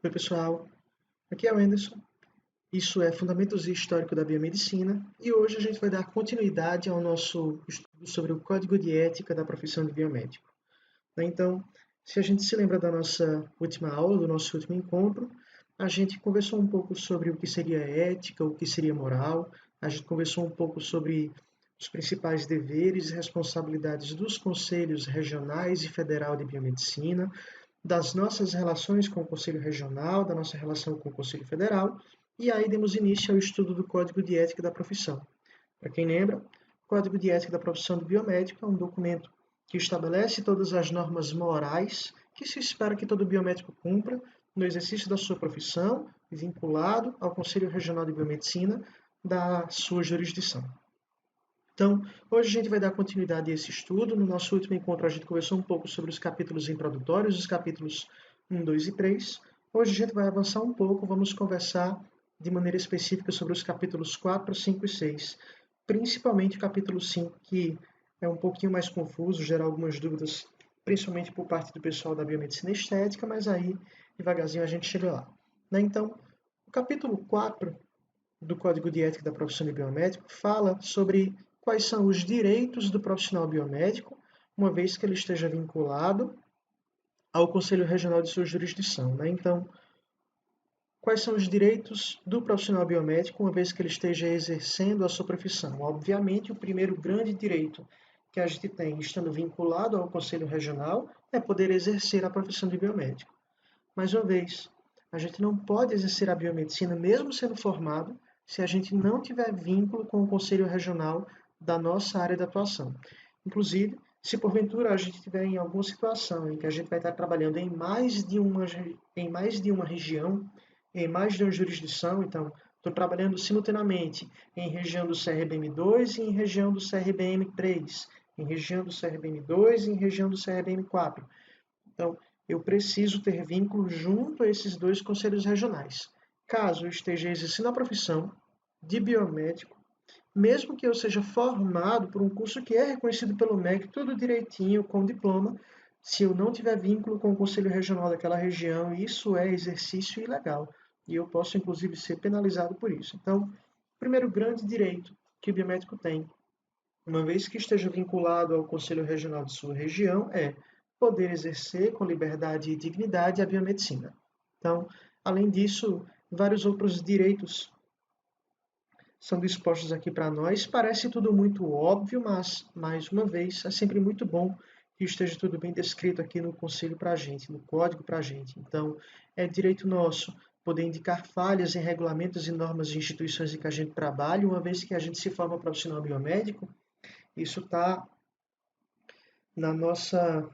Oi, pessoal. Aqui é o Anderson. Isso é Fundamentos e Histórico da Biomedicina e hoje a gente vai dar continuidade ao nosso estudo sobre o Código de Ética da profissão de biomédico. Então, se a gente se lembra da nossa última aula, do nosso último encontro, a gente conversou um pouco sobre o que seria ética, o que seria moral, a gente conversou um pouco sobre os principais deveres e responsabilidades dos conselhos regionais e federal de biomedicina, das nossas relações com o Conselho Regional, da nossa relação com o Conselho Federal, e aí demos início ao estudo do Código de Ética da Profissão. Para quem lembra, o Código de Ética da Profissão do Biomédico é um documento que estabelece todas as normas morais que se espera que todo biomédico cumpra no exercício da sua profissão, vinculado ao Conselho Regional de Biomedicina da sua jurisdição. Então, hoje a gente vai dar continuidade a esse estudo. No nosso último encontro, a gente conversou um pouco sobre os capítulos introdutórios, os capítulos 1, 2 e 3. Hoje a gente vai avançar um pouco, vamos conversar de maneira específica sobre os capítulos 4, 5 e 6. Principalmente o capítulo 5, que é um pouquinho mais confuso, gera algumas dúvidas, principalmente por parte do pessoal da biomedicina estética, mas aí, devagarzinho, a gente chega lá. Então, o capítulo 4 do Código de Ética da Profissão de Biomédico fala sobre quais são os direitos do profissional biomédico, uma vez que ele esteja vinculado ao Conselho Regional de sua jurisdição. Então, quais são os direitos do profissional biomédico, uma vez que ele esteja exercendo a sua profissão? Obviamente, o primeiro grande direito que a gente tem, estando vinculado ao Conselho Regional, é poder exercer a profissão de biomédico. Mais uma vez, a gente não pode exercer a biomedicina, mesmo sendo formado, se a gente não tiver vínculo com o Conselho Regional da nossa área de atuação. Inclusive, se porventura a gente estiver em alguma situação em que a gente vai estar trabalhando em mais de uma região, em mais de uma jurisdição, então, estou trabalhando simultaneamente em região do CRBM2 e em região do CRBM3, em região do CRBM2 e em região do CRBM4. Então, eu preciso ter vínculo junto a esses dois conselhos regionais. Caso eu esteja exercendo a profissão de biomédico, mesmo que eu seja formado por um curso que é reconhecido pelo MEC, tudo direitinho, com diploma, se eu não tiver vínculo com o conselho regional daquela região, isso é exercício ilegal. E eu posso, inclusive, ser penalizado por isso. Então, o primeiro grande direito que o biomédico tem, uma vez que esteja vinculado ao Conselho Regional de sua região, é poder exercer com liberdade e dignidade a biomedicina. Então, além disso, vários outros direitos são dispostos aqui para nós. Parece tudo muito óbvio, mas, mais uma vez, é sempre muito bom que esteja tudo bem descrito aqui no conselho para a gente, no código para a gente. Então, é direito nosso poder indicar falhas em regulamentos e normas de instituições em que a gente trabalha, uma vez que a gente se forma profissional biomédico. Isso está na nossa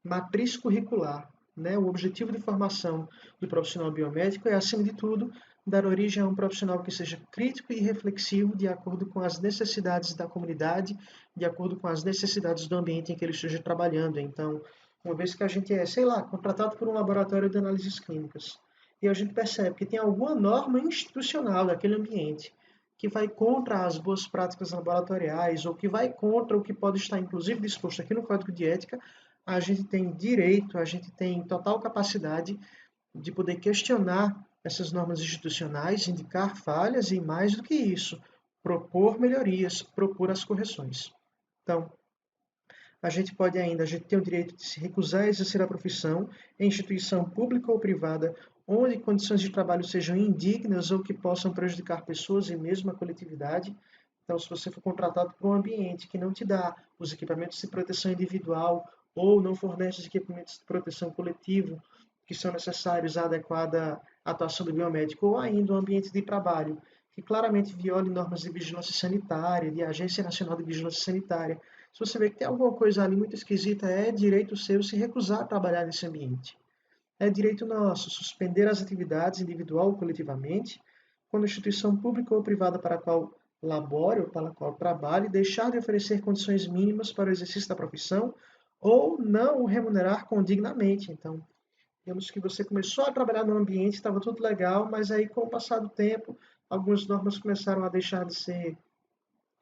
matriz curricular. Né? O objetivo de formação do profissional biomédico é, acima de tudo, dar origem a um profissional que seja crítico e reflexivo de acordo com as necessidades da comunidade, de acordo com as necessidades do ambiente em que ele esteja trabalhando. Então, uma vez que a gente é, sei lá, contratado por um laboratório de análises clínicas, e a gente percebe que tem alguma norma institucional daquele ambiente que vai contra as boas práticas laboratoriais ou que vai contra o que pode estar, inclusive, disposto aqui no Código de Ética, a gente tem direito, a gente tem total capacidade de poder questionar essas normas institucionais, indicar falhas e, mais do que isso, propor melhorias, propor as correções. Então, a gente tem o direito de se recusar a exercer a profissão em instituição pública ou privada, onde condições de trabalho sejam indignas ou que possam prejudicar pessoas e mesmo a coletividade. Então, se você for contratado por um ambiente que não te dá os equipamentos de proteção individual ou não fornece os equipamentos de proteção coletivo que são necessários à adequada atuação do biomédico, ou ainda um ambiente de trabalho que claramente viole normas de vigilância sanitária, de Agência Nacional de Vigilância Sanitária, se você vê que tem alguma coisa ali muito esquisita, é direito seu se recusar a trabalhar nesse ambiente. É direito nosso suspender as atividades individual ou coletivamente, quando a instituição pública ou privada para a qual labore ou para a qual trabalhe deixar de oferecer condições mínimas para o exercício da profissão ou não o remunerar condignamente. Então, digamos que você começou a trabalhar no ambiente, estava tudo legal, mas aí com o passar do tempo, algumas normas começaram a deixar de ser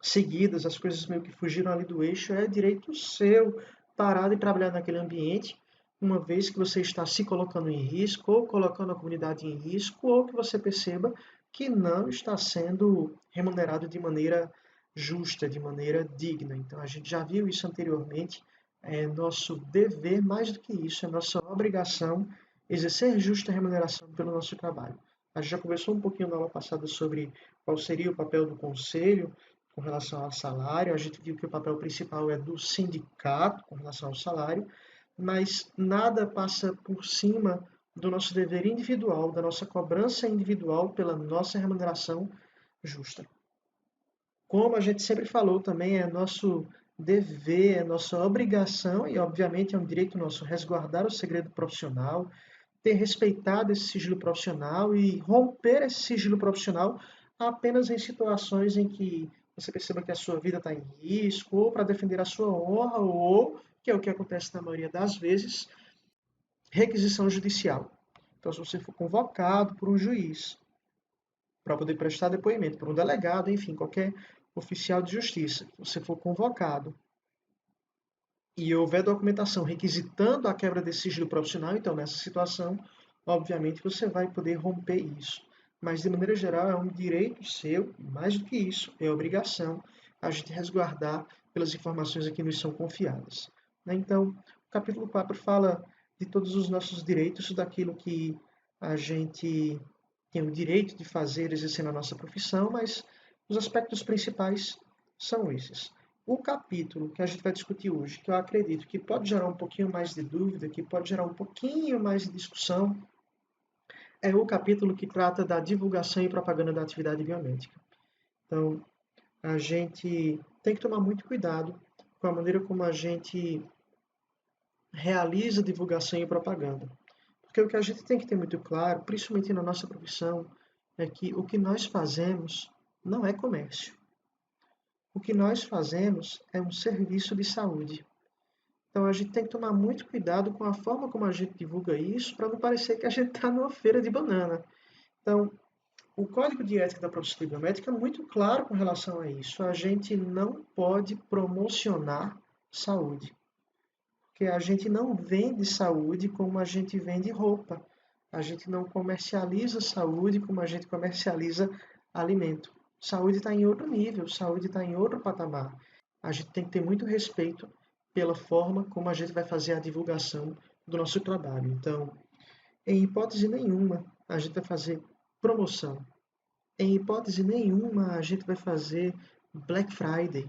seguidas, as coisas meio que fugiram ali do eixo, é direito seu parar de trabalhar naquele ambiente, uma vez que você está se colocando em risco, ou colocando a comunidade em risco, ou que você perceba que não está sendo remunerado de maneira justa, de maneira digna. Então, a gente já viu isso anteriormente. É nosso dever, mais do que isso, é nossa obrigação exercer justa remuneração pelo nosso trabalho. A gente já conversou um pouquinho na aula passada sobre qual seria o papel do conselho com relação ao salário. A gente viu que o papel principal é do sindicato com relação ao salário, mas nada passa por cima do nosso dever individual, da nossa cobrança individual pela nossa remuneração justa. Como a gente sempre falou também, é nosso dever, é nossa obrigação e, obviamente, é um direito nosso resguardar o segredo profissional, ter respeitado esse sigilo profissional e romper esse sigilo profissional apenas em situações em que você perceba que a sua vida está em risco, ou para defender a sua honra, ou, que é o que acontece na maioria das vezes, requisição judicial. Então, se você for convocado por um juiz para poder prestar depoimento, por um delegado, enfim, qualquer oficial de justiça, se você for convocado e houver documentação requisitando a quebra desse sigilo profissional, então nessa situação, obviamente, você vai poder romper isso. Mas, de maneira geral, é um direito seu, e mais do que isso, é obrigação a gente resguardar pelas informações que nos são confiadas. Então, o capítulo 4 fala de todos os nossos direitos, daquilo que a gente tem o direito de fazer, exercer na nossa profissão, mas os aspectos principais são esses. O capítulo que a gente vai discutir hoje, que eu acredito que pode gerar um pouquinho mais de dúvida, que pode gerar um pouquinho mais de discussão, é o capítulo que trata da divulgação e propaganda da atividade biomédica. Então, a gente tem que tomar muito cuidado com a maneira como a gente realiza divulgação e propaganda. Porque o que a gente tem que ter muito claro, principalmente na nossa profissão, é que o que nós fazemos não é comércio. O que nós fazemos é um serviço de saúde. Então a gente tem que tomar muito cuidado com a forma como a gente divulga isso, para não parecer que a gente está numa feira de banana. Então, o Código de Ética da Profissão Biomédica é muito claro com relação a isso. A gente não pode promocionar saúde, porque a gente não vende saúde como a gente vende roupa. A gente não comercializa saúde como a gente comercializa alimento. Saúde está em outro nível, saúde está em outro patamar. A gente tem que ter muito respeito pela forma como a gente vai fazer a divulgação do nosso trabalho. Então, em hipótese nenhuma, a gente vai fazer promoção. Em hipótese nenhuma, a gente vai fazer Black Friday.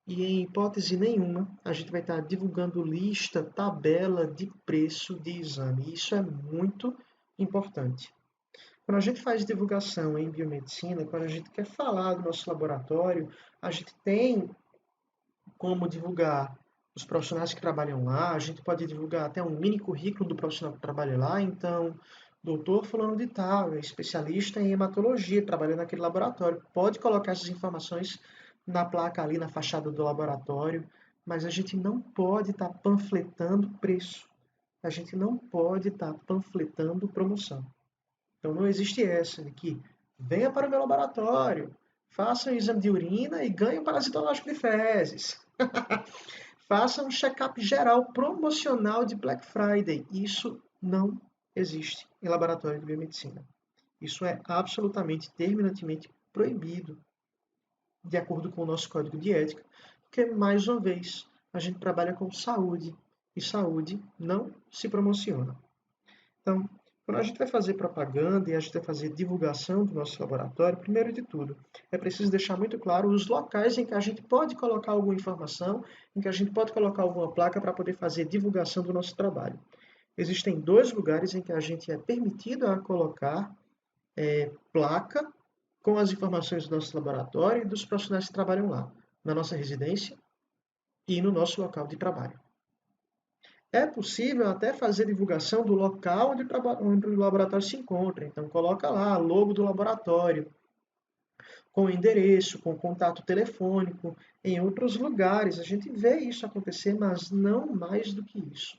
E em hipótese nenhuma, a gente vai estar divulgando lista, tabela de preço de exame. Isso é muito importante. Quando a gente faz divulgação em biomedicina, quando a gente quer falar do nosso laboratório, a gente tem como divulgar os profissionais que trabalham lá, a gente pode divulgar até um mini currículo do profissional que trabalha lá, então, doutor fulano de tal, é especialista em hematologia, trabalha naquele laboratório, pode colocar essas informações na placa ali, na fachada do laboratório, mas a gente não pode estar panfletando preço, a gente não pode estar panfletando promoção. Então não existe essa de que venha para o meu laboratório, faça um exame de urina e ganhe um parasitológico de fezes. Faça um check-up geral promocional de Black Friday. Isso não existe em laboratório de biomedicina. Isso é absolutamente, terminantemente proibido, de acordo com o nosso código de ética, porque, mais uma vez, a gente trabalha com saúde e saúde não se promociona. Então, quando a gente vai fazer propaganda e a gente vai fazer divulgação do nosso laboratório, primeiro de tudo, é preciso deixar muito claro os locais em que a gente pode colocar alguma informação, em que a gente pode colocar alguma placa para poder fazer divulgação do nosso trabalho. Existem dois lugares em que a gente é permitido a colocar placa com as informações do nosso laboratório e dos profissionais que trabalham lá, na nossa residência e no nosso local de trabalho. É possível até fazer divulgação do local onde o laboratório se encontra. Então, coloca lá logo do laboratório, com endereço, com contato telefônico. Em outros lugares, a gente vê isso acontecer, mas não mais do que isso.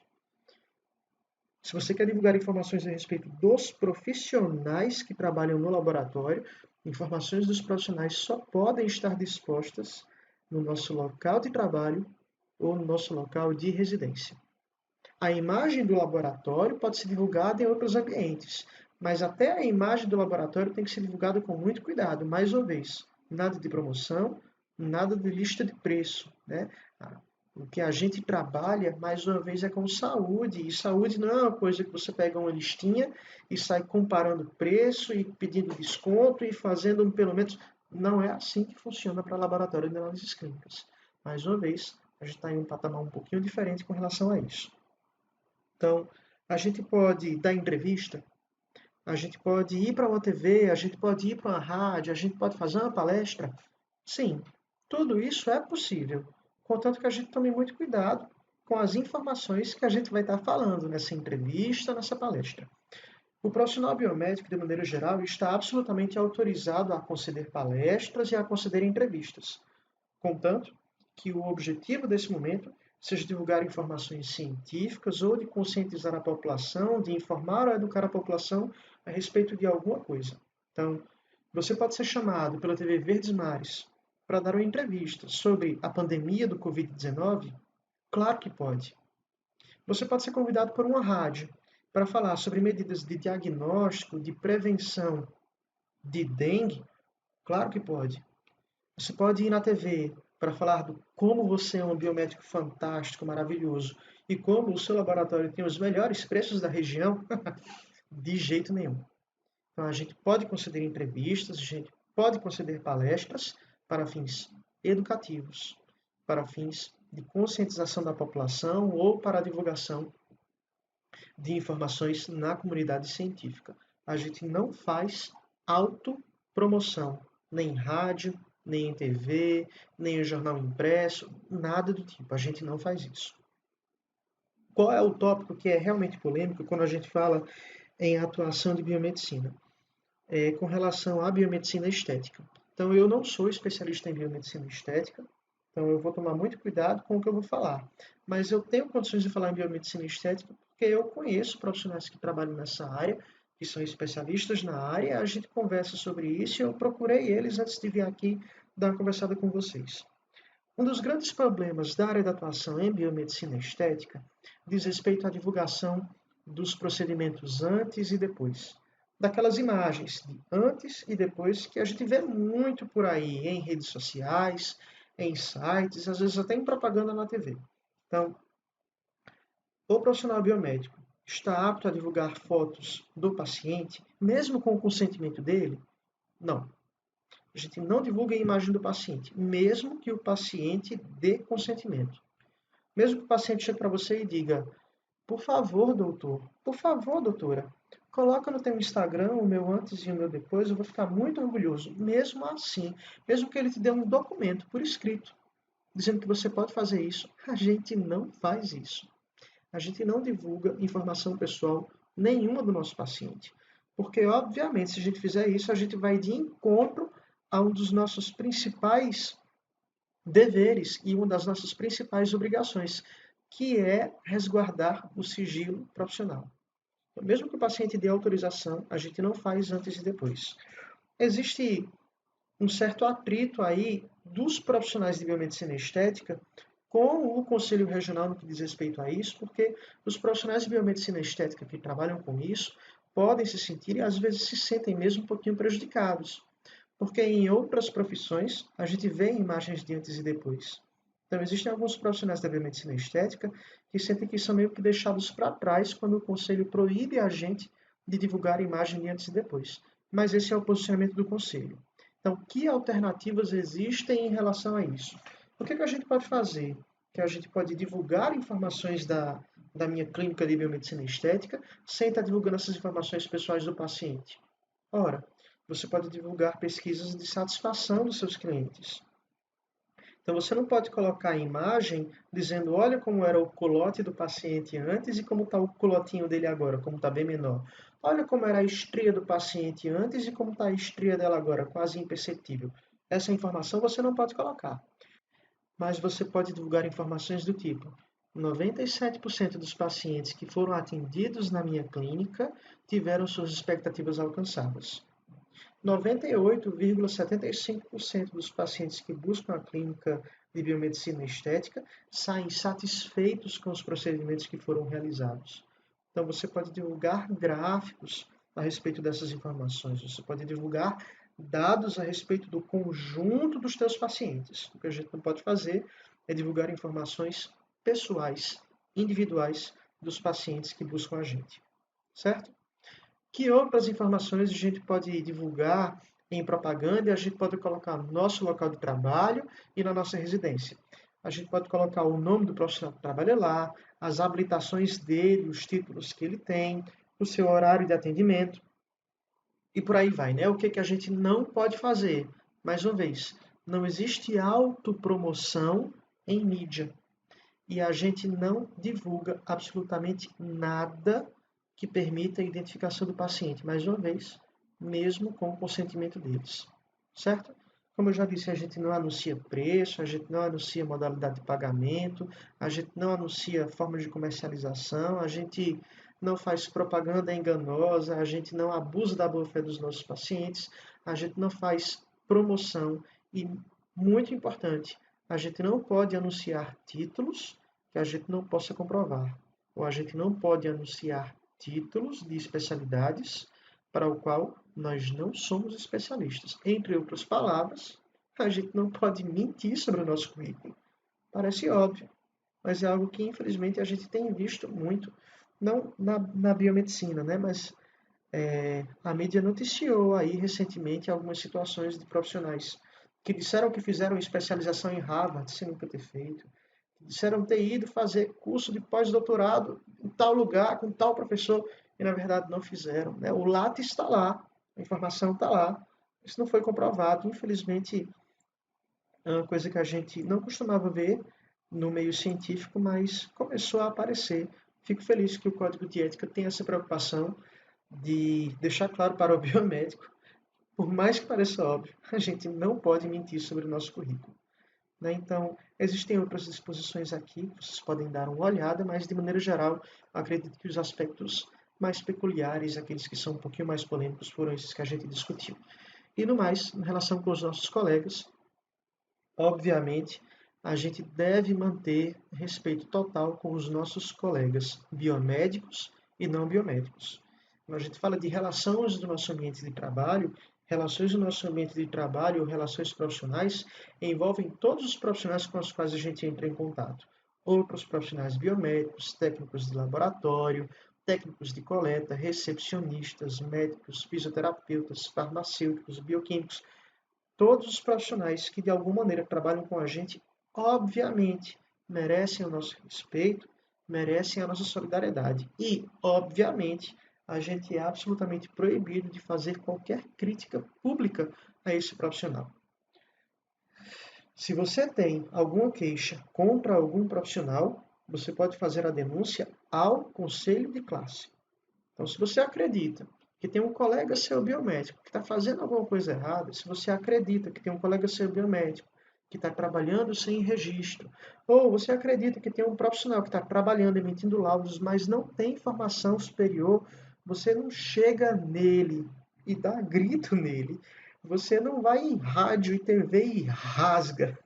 Se você quer divulgar informações a respeito dos profissionais que trabalham no laboratório, informações dos profissionais só podem estar dispostas no nosso local de trabalho ou no nosso local de residência. A imagem do laboratório pode ser divulgada em outros ambientes, mas até a imagem do laboratório tem que ser divulgada com muito cuidado. Mais uma vez, nada de promoção, nada de lista de preço, né? O que a gente trabalha, mais uma vez, é com saúde. E saúde não é uma coisa que você pega uma listinha e sai comparando preço e pedindo desconto e fazendo pelo menos. Não é assim que funciona para laboratório de análises clínicas. Mais uma vez, a gente está em um patamar um pouquinho diferente com relação a isso. Então, a gente pode dar entrevista, a gente pode ir para uma TV, a gente pode ir para uma rádio, a gente pode fazer uma palestra. Sim, tudo isso é possível, contanto que a gente tome muito cuidado com as informações que a gente vai estar falando nessa entrevista, nessa palestra. O profissional biomédico, de maneira geral, está absolutamente autorizado a conceder palestras e a conceder entrevistas, contanto que o objetivo desse momento seja divulgar informações científicas ou de conscientizar a população, de informar ou educar a população a respeito de alguma coisa. Então, você pode ser chamado pela TV Verdes Mares para dar uma entrevista sobre a pandemia do Covid-19? Claro que pode. Você pode ser convidado por uma rádio para falar sobre medidas de diagnóstico, de prevenção de dengue? Claro que pode. Você pode ir na TV para falar do como você é um biomédico fantástico, maravilhoso, e como o seu laboratório tem os melhores preços da região? De jeito nenhum. Então, a gente pode conceder entrevistas, a gente pode conceder palestras para fins educativos, para fins de conscientização da população ou para a divulgação de informações na comunidade científica. A gente não faz autopromoção, nem em rádio, nem em TV, nem em jornal impresso, nada do tipo. A gente não faz isso. Qual é o tópico que é realmente polêmico quando a gente fala em atuação de biomedicina? É com relação à biomedicina estética. Então, eu não sou especialista em biomedicina estética, então eu vou tomar muito cuidado com o que eu vou falar. Mas eu tenho condições de falar em biomedicina estética porque eu conheço profissionais que trabalham nessa área, que são especialistas na área, a gente conversa sobre isso e eu procurei eles antes de vir aqui dar uma conversada com vocês. Um dos grandes problemas da área de atuação em biomedicina estética diz respeito à divulgação dos procedimentos antes e depois. Daquelas imagens de antes e depois que a gente vê muito por aí em redes sociais, em sites, às vezes até em propaganda na TV. Então, o profissional biomédico está apto a divulgar fotos do paciente, mesmo com o consentimento dele? Não. A gente não divulga a imagem do paciente, mesmo que o paciente dê consentimento. Mesmo que o paciente chegue para você e diga, por favor, doutor, por favor, doutora, coloca no teu Instagram o meu antes e o meu depois, eu vou ficar muito orgulhoso. Mesmo assim, mesmo que ele te dê um documento por escrito, dizendo que você pode fazer isso, a gente não faz isso. A gente não divulga informação pessoal nenhuma do nosso paciente. Porque, obviamente, se a gente fizer isso, a gente vai de encontro a um dos nossos principais deveres e uma das nossas principais obrigações, que é resguardar o sigilo profissional. Então, mesmo que o paciente dê autorização, a gente não faz antes e depois. Existe um certo atrito aí dos profissionais de biomedicina estética com o Conselho Regional no que diz respeito a isso, porque os profissionais de biomedicina estética que trabalham com isso podem se sentir e às vezes se sentem mesmo um pouquinho prejudicados, porque em outras profissões a gente vê imagens de antes e depois. Então existem alguns profissionais da biomedicina estética que sentem que são meio que deixados para trás quando o Conselho proíbe a gente de divulgar a imagem de antes e depois. Mas esse é o posicionamento do Conselho. Então, que alternativas existem em relação a isso? O que a gente pode fazer? Que a gente pode divulgar informações da minha clínica de biomedicina estética sem estar divulgando essas informações pessoais do paciente. Ora, você pode divulgar pesquisas de satisfação dos seus clientes. Então, você não pode colocar a imagem dizendo, olha como era o culote do paciente antes e como está o culotinho dele agora, como está bem menor. Olha como era a estria do paciente antes e como está a estria dela agora, quase imperceptível. Essa informação você não pode colocar. Mas você pode divulgar informações do tipo 97% dos pacientes que foram atendidos na minha clínica tiveram suas expectativas alcançadas. 98,75% dos pacientes que buscam a clínica de biomedicina e estética saem satisfeitos com os procedimentos que foram realizados. Então, você pode divulgar gráficos a respeito dessas informações, você pode divulgar dados a respeito do conjunto dos teus pacientes. O que a gente não pode fazer é divulgar informações pessoais, individuais dos pacientes que buscam a gente, certo? Que outras informações a gente pode divulgar em propaganda e a gente pode colocar no nosso local de trabalho e na nossa residência? A gente pode colocar o nome do profissional que trabalha lá, as habilitações dele, os títulos que ele tem, o seu horário de atendimento e por aí vai, né? O que a gente não pode fazer? Mais uma vez, não existe autopromoção em mídia e a gente não divulga absolutamente nada que permita a identificação do paciente, mais uma vez, mesmo com o consentimento deles, certo? Como eu já disse, a gente não anuncia preço, a gente não anuncia modalidade de pagamento, a gente não anuncia forma de comercialização, a gente não faz propaganda enganosa, a gente não abusa da boa-fé dos nossos pacientes, a gente não faz promoção e, muito importante, a gente não pode anunciar títulos que a gente não possa comprovar, ou a gente não pode anunciar títulos de especialidades para o qual nós não somos especialistas. Entre outras palavras, a gente não pode mentir sobre o nosso currículo. Parece óbvio, mas é algo que infelizmente a gente tem visto muito, não na biomedicina, né? Mas a mídia noticiou aí recentemente algumas situações de profissionais que disseram que fizeram especialização em Harvard sem nunca ter feito, disseram ter ido fazer curso de pós-doutorado em tal lugar, com tal professor, e na verdade não fizeram, né? O lápis está lá, a informação está lá, isso não foi comprovado. Infelizmente, é uma coisa que a gente não costumava ver no meio científico, mas começou a aparecer. Fico feliz que o Código de Ética tenha essa preocupação de deixar claro para o biomédico, por mais que pareça óbvio, a gente não pode mentir sobre o nosso currículo, né? Então, existem outras disposições aqui que vocês podem dar uma olhada, mas de maneira geral, acredito que os aspectos mais peculiares, aqueles que são um pouquinho mais polêmicos, foram esses que a gente discutiu. E no mais, em relação com os nossos colegas, obviamente, a gente deve manter respeito total com os nossos colegas biomédicos e não biomédicos. Quando a gente fala de relações do nosso ambiente de trabalho, relações do nosso ambiente de trabalho ou relações profissionais envolvem todos os profissionais com os quais a gente entra em contato. Outros profissionais biomédicos, técnicos de laboratório, técnicos de coleta, recepcionistas, médicos, fisioterapeutas, farmacêuticos, bioquímicos, todos os profissionais que de alguma maneira trabalham com a gente, obviamente, merecem o nosso respeito, merecem a nossa solidariedade. E, obviamente, a gente é absolutamente proibido de fazer qualquer crítica pública a esse profissional. Se você tem alguma queixa contra algum profissional, você pode fazer a denúncia ao conselho de classe. Então, se você acredita que tem um colega seu biomédico que está fazendo alguma coisa errada, se você acredita que tem um colega seu biomédico que está trabalhando sem registro, ou você acredita que tem um profissional que está trabalhando emitindo laudos, mas não tem formação superior, você não chega nele e dá grito nele. Você não vai em rádio e TV e rasga.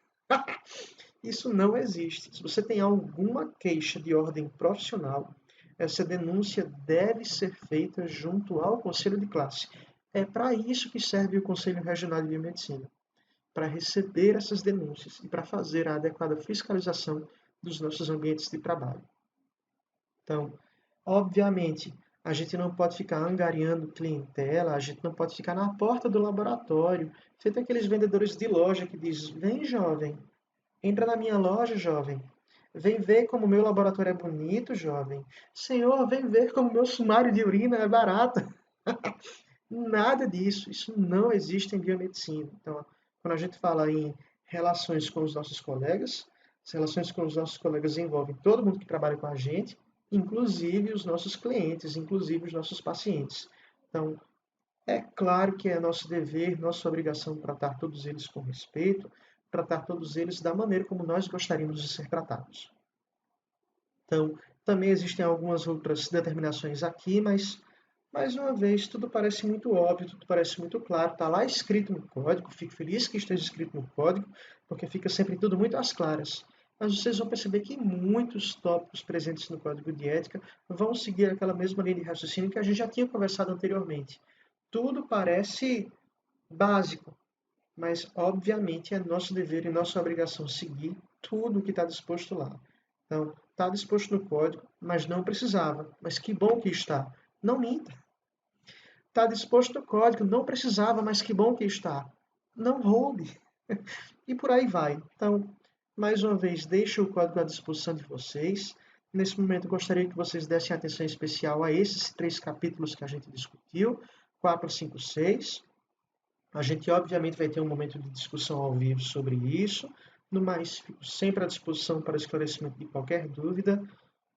Isso não existe. Se você tem alguma queixa de ordem profissional, essa denúncia deve ser feita junto ao conselho de classe. É para isso que serve o Conselho Regional de Biomedicina, para receber essas denúncias e para fazer a adequada fiscalização dos nossos ambientes de trabalho. Então, obviamente, a gente não pode ficar angariando clientela, a gente não pode ficar na porta do laboratório, feito aqueles vendedores de loja que diz: "Vem, jovem, entra na minha loja, jovem. Vem ver como o meu laboratório é bonito, jovem. Senhor, vem ver como o meu sumário de urina é barato." Nada disso. Isso não existe em biomedicina. Então, quando a gente fala em relações com os nossos colegas, as relações com os nossos colegas envolvem todo mundo que trabalha com a gente, inclusive os nossos clientes, inclusive os nossos pacientes. Então, é claro que é nosso dever, nossa obrigação tratar todos eles com respeito, tratar todos eles da maneira como nós gostaríamos de ser tratados. Então, também existem algumas outras determinações aqui, mas, mais uma vez, tudo parece muito óbvio, tudo parece muito claro, está lá escrito no código, fico feliz que esteja escrito no código, porque fica sempre tudo muito às claras. Mas vocês vão perceber que muitos tópicos presentes no Código de Ética vão seguir aquela mesma linha de raciocínio que a gente já tinha conversado anteriormente. Tudo parece básico, mas obviamente é nosso dever e nossa obrigação seguir tudo o que está disposto lá. Então, está disposto no código, mas não precisava. Mas que bom que está. Não minta. Está disposto no código, não precisava, mas que bom que está. Não roube. E por aí vai. Então, mais uma vez, deixo o código à disposição de vocês. Nesse momento, gostaria que vocês dessem atenção especial a esses 3 capítulos que a gente discutiu, 4, 5, 6. A gente, obviamente, vai ter um momento de discussão ao vivo sobre isso. No mais, fico sempre à disposição para esclarecimento de qualquer dúvida.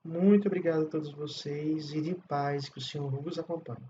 Muito obrigado a todos vocês e de paz, que o Senhor vos acompanhe.